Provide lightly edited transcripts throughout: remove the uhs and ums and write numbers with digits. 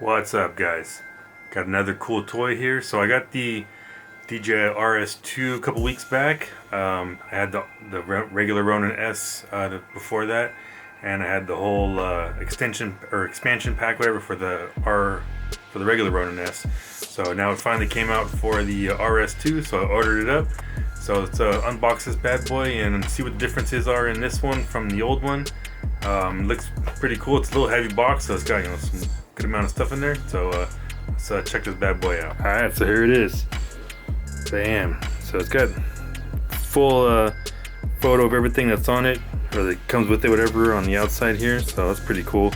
What's up, guys? Got another cool toy here. So I got the DJI RS2 a couple weeks back. I had the regular Ronin S before that, and I had the whole expansion pack, whatever, for the regular Ronin S. So now it finally came out for the RS2, so I ordered it up. So let's unbox this bad boy and see what the differences are in this one from the old one. Looks pretty cool. It's a little heavy box, so it's got some good amount of stuff in there. So let's check this bad boy out. All right, so here it is. Bam. So it's got full photo of everything that's on it, or that comes with it, whatever, on the outside here. So that's pretty cool.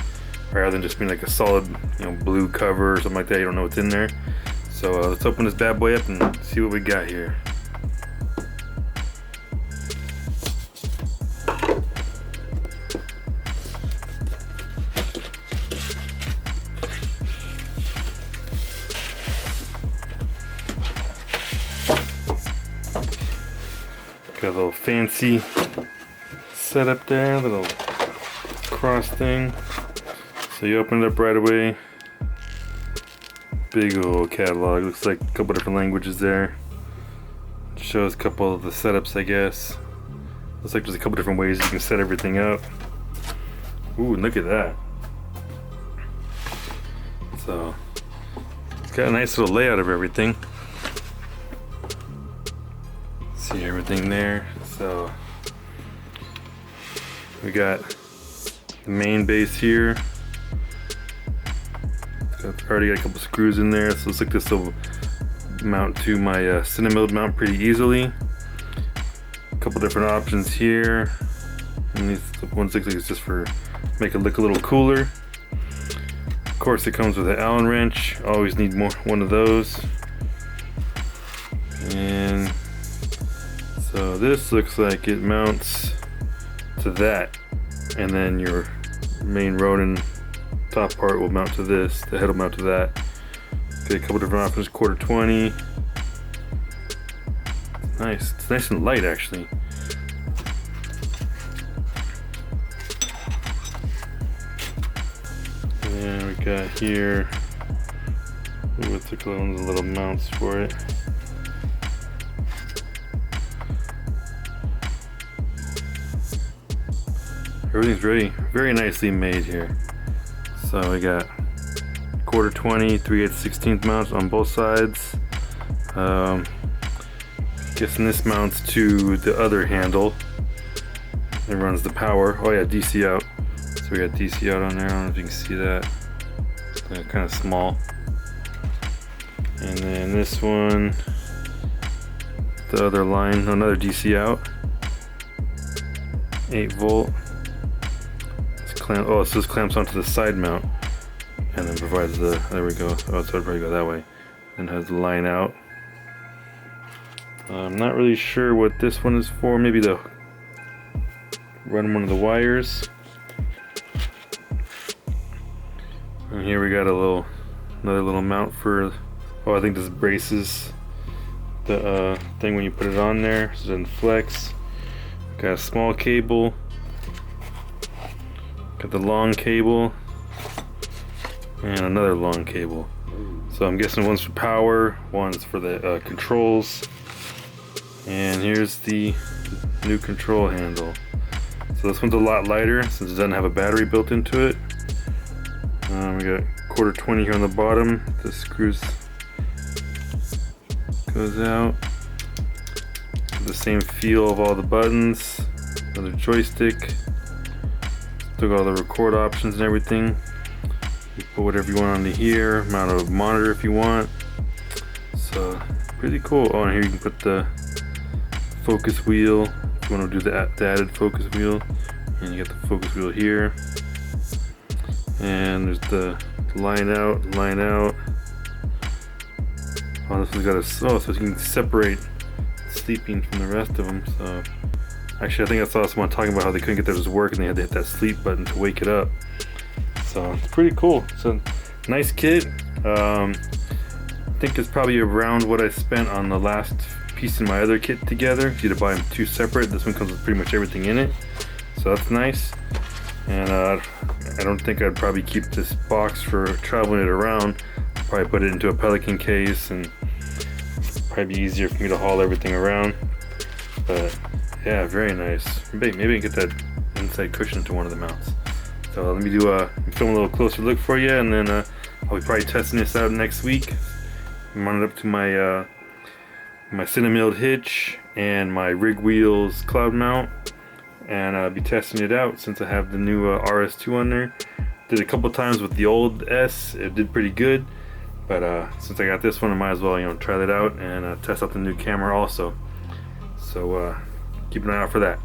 Rather than just being like a solid, blue cover or something like that. You don't know what's in there. So let's open this bad boy up and see what we got here. Got a little fancy setup there, little cross thing. So you open it up right away. Big old catalog. Looks like a couple different languages there. Shows a couple of the setups, I guess. Looks like there's a couple different ways you can set everything up. Ooh, look at that. So it's got a nice little layout of everything. See everything there. So we got the main base here. Already got a couple screws in there, so it looks like this will mount to my Cinemilled mount pretty easily. A couple different options here, and these ones look like it's just for make it look a little cooler. Of course, it comes with an Allen wrench. Always need one of those. And so this looks like it mounts to that, and then your main Ronin top part will mount to this. The head will mount to that. Get a couple different options. 1/4 20. Nice. It's nice and light, actually. And we got here with the little mounts for it. Everything's ready. Very nicely made here. So we got 1/4 20, 3/8 mounts on both sides. Guessing this mounts to the other handle. It runs the power. Oh yeah, DC out. So we got DC out on there. I don't know if you can see that. Kind of small. And then this one, the other line, another DC out. 8-volt. Oh, so this clamps onto the side mount and then provides the, there we go. Oh, so it'd probably go that way. And has the line out. I'm not really sure what this one is for. Maybe to run one of the wires. And here we got another little mount for, oh, I think this braces the thing when you put it on there, so it doesn't flex. Got a small cable. Got the long cable and another long cable. So I'm guessing one's for power, one's for the controls. And here's the new control handle. So this one's a lot lighter since it doesn't have a battery built into it. We got 1/4 20 here on the bottom. The screws goes out. The same feel of all the buttons. Another joystick. Took all the record options and everything. You put whatever you want onto here. Mount a monitor if you want. So pretty cool. Oh, and here you can put the focus wheel if you want to do the added focus wheel. And you got the focus wheel here. And there's the line out, line out. Oh, this one's got so you can separate sleeping from the rest of them. So actually, I think I saw someone talking about how they couldn't get theirs to work and they had to hit that sleep button to wake it up. So it's pretty cool. It's a nice kit. I think it's probably around what I spent on the last piecing my other kit together. You had to buy them two separate. This one comes with pretty much everything in it. So that's nice. And I don't think I'd probably keep this box for traveling it around. Probably put it into a Pelican case, and it's probably be easier for me to haul everything around. But yeah, very nice. Maybe I can get that inside cushion into one of the mounts. So let me film a little closer look for you, and then I'll be probably testing this out next week. Mount it up to my my Cinemilled hitch and my rig wheels cloud mount, and I'll be testing it out since I have the new RS2 on there. Did a couple times with the old S, it did pretty good, but since I got this one, I might as well try that out and test out the new camera also. So keep an eye out for that.